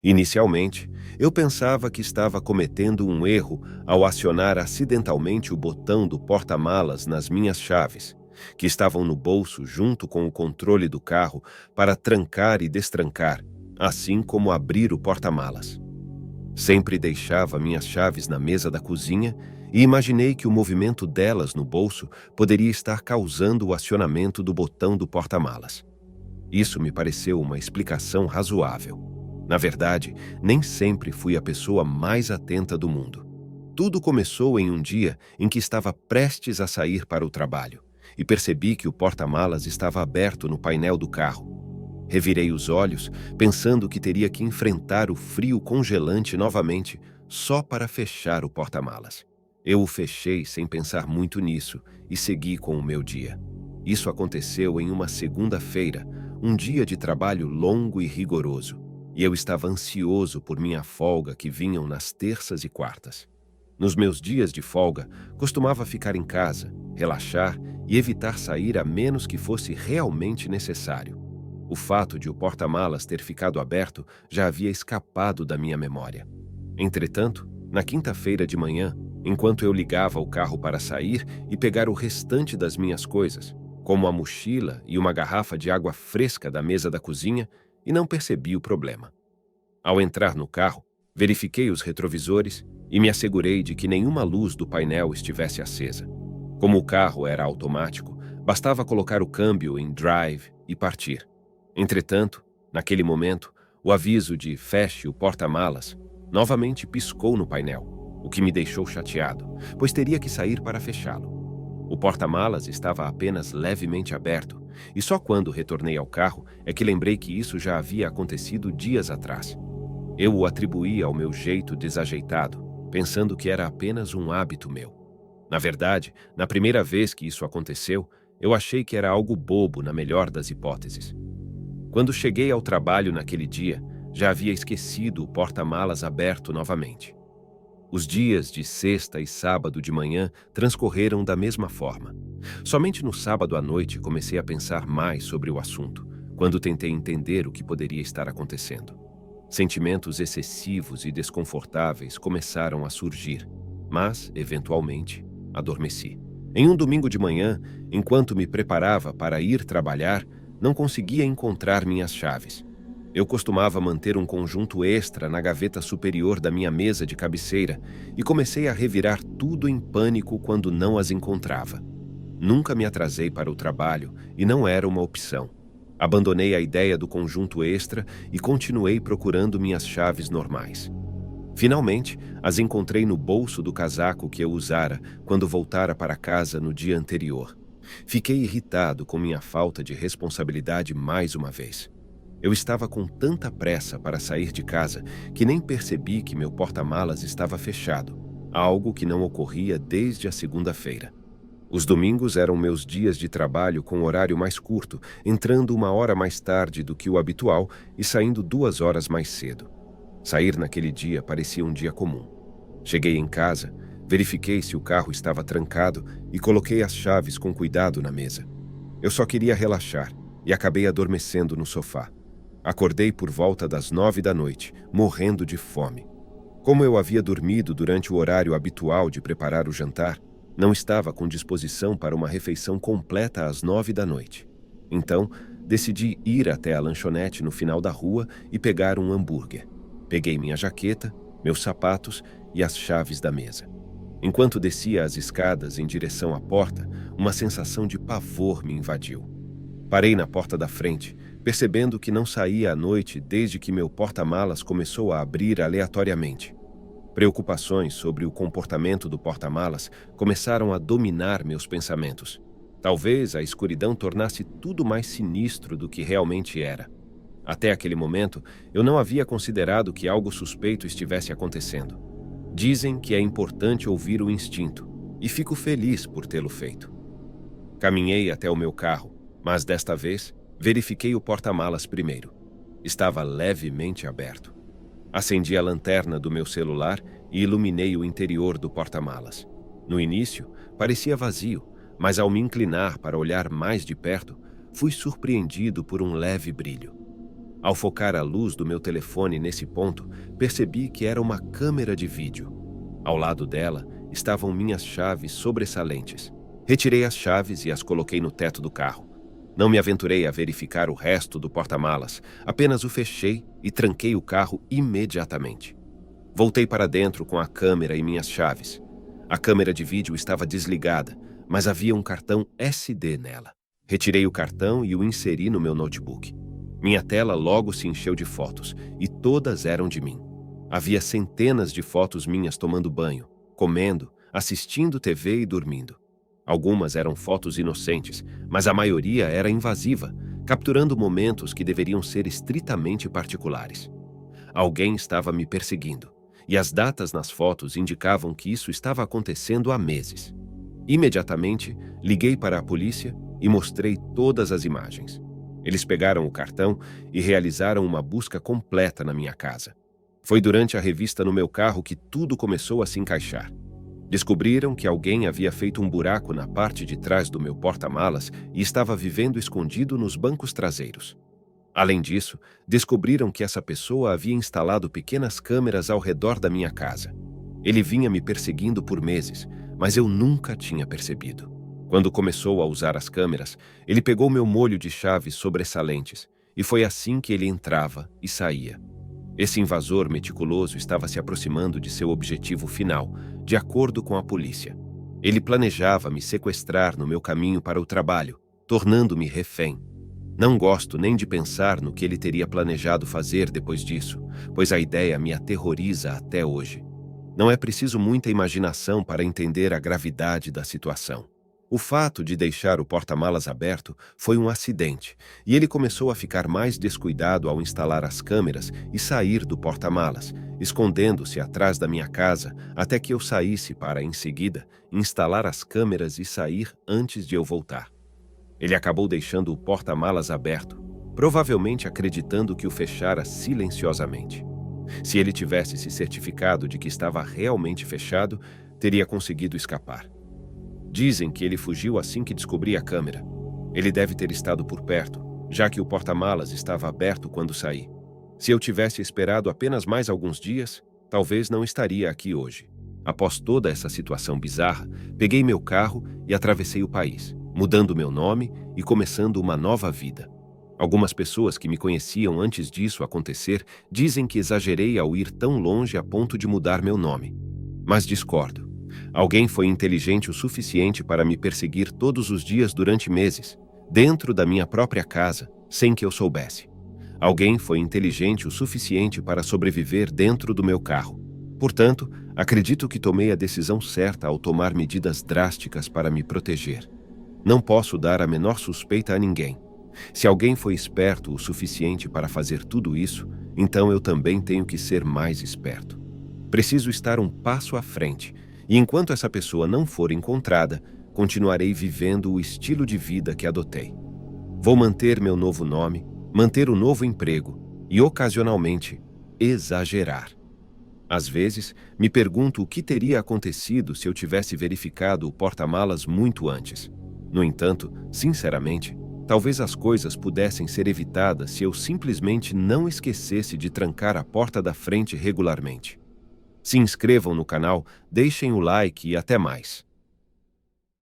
Inicialmente, eu pensava que estava cometendo um erro ao acionar acidentalmente o botão do porta-malas nas minhas chaves, que estavam no bolso junto com o controle do carro para trancar e destrancar, assim como abrir o porta-malas. Sempre deixava minhas chaves na mesa da cozinha e imaginei que o movimento delas no bolso poderia estar causando o acionamento do botão do porta-malas. Isso me pareceu uma explicação razoável. Na verdade, nem sempre fui a pessoa mais atenta do mundo. Tudo começou em um dia em que estava prestes a sair para o trabalho e percebi que o porta-malas estava aberto no painel do carro. Revirei os olhos, pensando que teria que enfrentar o frio congelante novamente só para fechar o porta-malas. Eu o fechei sem pensar muito nisso e segui com o meu dia. Isso aconteceu em uma segunda-feira, um dia de trabalho longo e rigoroso, e eu estava ansioso por minha folga que vinham nas terças e quartas. Nos meus dias de folga, costumava ficar em casa, relaxar e evitar sair a menos que fosse realmente necessário. O fato de o porta-malas ter ficado aberto já havia escapado da minha memória. Entretanto, na quinta-feira de manhã, enquanto eu ligava o carro para sair e pegar o restante das minhas coisas, como a mochila e uma garrafa de água fresca da mesa da cozinha, e não percebi o problema. Ao entrar no carro, verifiquei os retrovisores e me assegurei de que nenhuma luz do painel estivesse acesa. Como o carro era automático, bastava colocar o câmbio em drive e partir. Entretanto, naquele momento, o aviso de "feche o porta-malas" novamente piscou no painel, o que me deixou chateado, pois teria que sair para fechá-lo. O porta-malas estava apenas levemente aberto, e só quando retornei ao carro é que lembrei que isso já havia acontecido dias atrás. Eu o atribuí ao meu jeito desajeitado, pensando que era apenas um hábito meu. Na verdade, na primeira vez que isso aconteceu, eu achei que era algo bobo na melhor das hipóteses. Quando cheguei ao trabalho naquele dia, já havia esquecido o porta-malas aberto novamente. Os dias de sexta e sábado de manhã transcorreram da mesma forma. Somente no sábado à noite comecei a pensar mais sobre o assunto, quando tentei entender o que poderia estar acontecendo. Sentimentos excessivos e desconfortáveis começaram a surgir, mas, eventualmente, adormeci. Em um domingo de manhã, enquanto me preparava para ir trabalhar, não conseguia encontrar minhas chaves. Eu costumava manter um conjunto extra na gaveta superior da minha mesa de cabeceira e comecei a revirar tudo em pânico quando não as encontrava. Nunca me atrasei para o trabalho e não era uma opção. Abandonei a ideia do conjunto extra e continuei procurando minhas chaves normais. Finalmente, as encontrei no bolso do casaco que eu usara quando voltara para casa no dia anterior. Fiquei irritado com minha falta de responsabilidade mais uma vez. Eu estava com tanta pressa para sair de casa que nem percebi que meu porta-malas estava fechado, algo que não ocorria desde a segunda-feira. Os domingos eram meus dias de trabalho com horário mais curto, entrando 1 hora mais tarde do que o habitual e saindo 2 horas mais cedo. Sair naquele dia parecia um dia comum. Cheguei em casa, verifiquei se o carro estava trancado e coloquei as chaves com cuidado na mesa. Eu só queria relaxar e acabei adormecendo no sofá. Acordei por volta das 9 da noite, morrendo de fome. Como eu havia dormido durante o horário habitual de preparar o jantar, não estava com disposição para uma refeição completa às 9 da noite. Então, decidi ir até a lanchonete no final da rua e pegar um hambúrguer. Peguei minha jaqueta, meus sapatos e as chaves da mesa. Enquanto descia as escadas em direção à porta, uma sensação de pavor me invadiu. Parei na porta da frente, percebendo que não saía à noite desde que meu porta-malas começou a abrir aleatoriamente. Preocupações sobre o comportamento do porta-malas começaram a dominar meus pensamentos. Talvez a escuridão tornasse tudo mais sinistro do que realmente era. Até aquele momento, eu não havia considerado que algo suspeito estivesse acontecendo. Dizem que é importante ouvir o instinto, e fico feliz por tê-lo feito. Caminhei até o meu carro, mas desta vez verifiquei o porta-malas primeiro. Estava levemente aberto. Acendi a lanterna do meu celular e iluminei o interior do porta-malas. No início, parecia vazio, mas ao me inclinar para olhar mais de perto, fui surpreendido por um leve brilho. Ao focar a luz do meu telefone nesse ponto, percebi que era uma câmera de vídeo. Ao lado dela estavam minhas chaves sobressalentes. Retirei as chaves e as coloquei no teto do carro. Não me aventurei a verificar o resto do porta-malas, apenas o fechei e tranquei o carro imediatamente. Voltei para dentro com a câmera e minhas chaves. A câmera de vídeo estava desligada, mas havia um cartão SD nela. Retirei o cartão e o inseri no meu notebook. Minha tela logo se encheu de fotos, e todas eram de mim. Havia centenas de fotos minhas tomando banho, comendo, assistindo TV e dormindo. Algumas eram fotos inocentes, mas a maioria era invasiva, capturando momentos que deveriam ser estritamente particulares. Alguém estava me perseguindo, e as datas nas fotos indicavam que isso estava acontecendo há meses. Imediatamente, liguei para a polícia e mostrei todas as imagens. Eles pegaram o cartão e realizaram uma busca completa na minha casa. Foi durante a revista no meu carro que tudo começou a se encaixar. Descobriram que alguém havia feito um buraco na parte de trás do meu porta-malas e estava vivendo escondido nos bancos traseiros. Além disso, descobriram que essa pessoa havia instalado pequenas câmeras ao redor da minha casa. Ele vinha me perseguindo por meses, mas eu nunca tinha percebido. Quando começou a usar as câmeras, ele pegou meu molho de chaves sobressalentes, e foi assim que ele entrava e saía. Esse invasor meticuloso estava se aproximando de seu objetivo final, de acordo com a polícia. Ele planejava me sequestrar no meu caminho para o trabalho, tornando-me refém. Não gosto nem de pensar no que ele teria planejado fazer depois disso, pois a ideia me aterroriza até hoje. Não é preciso muita imaginação para entender a gravidade da situação. O fato de deixar o porta-malas aberto foi um acidente, e ele começou a ficar mais descuidado ao instalar as câmeras e sair do porta-malas, escondendo-se atrás da minha casa até que eu saísse para, em seguida, instalar as câmeras e sair antes de eu voltar. Ele acabou deixando o porta-malas aberto, provavelmente acreditando que o fechara silenciosamente. Se ele tivesse se certificado de que estava realmente fechado, teria conseguido escapar. Dizem que ele fugiu assim que descobri a câmera. Ele deve ter estado por perto, já que o porta-malas estava aberto quando saí. Se eu tivesse esperado apenas mais alguns dias, talvez não estaria aqui hoje. Após toda essa situação bizarra, peguei meu carro e atravessei o país, mudando meu nome e começando uma nova vida. Algumas pessoas que me conheciam antes disso acontecer dizem que exagerei ao ir tão longe a ponto de mudar meu nome. Mas discordo. Alguém foi inteligente o suficiente para me perseguir todos os dias durante meses, dentro da minha própria casa, sem que eu soubesse. Alguém foi inteligente o suficiente para sobreviver dentro do meu carro. Portanto, acredito que tomei a decisão certa ao tomar medidas drásticas para me proteger. Não posso dar a menor suspeita a ninguém. Se alguém foi esperto o suficiente para fazer tudo isso, então eu também tenho que ser mais esperto. Preciso estar um passo à frente, e enquanto essa pessoa não for encontrada, continuarei vivendo o estilo de vida que adotei. Vou manter meu novo nome, manter o novo emprego e, ocasionalmente, exagerar. Às vezes, me pergunto o que teria acontecido se eu tivesse verificado o porta-malas muito antes. No entanto, sinceramente, talvez as coisas pudessem ser evitadas se eu simplesmente não esquecesse de trancar a porta da frente regularmente. Se inscrevam no canal, deixem o like e até mais.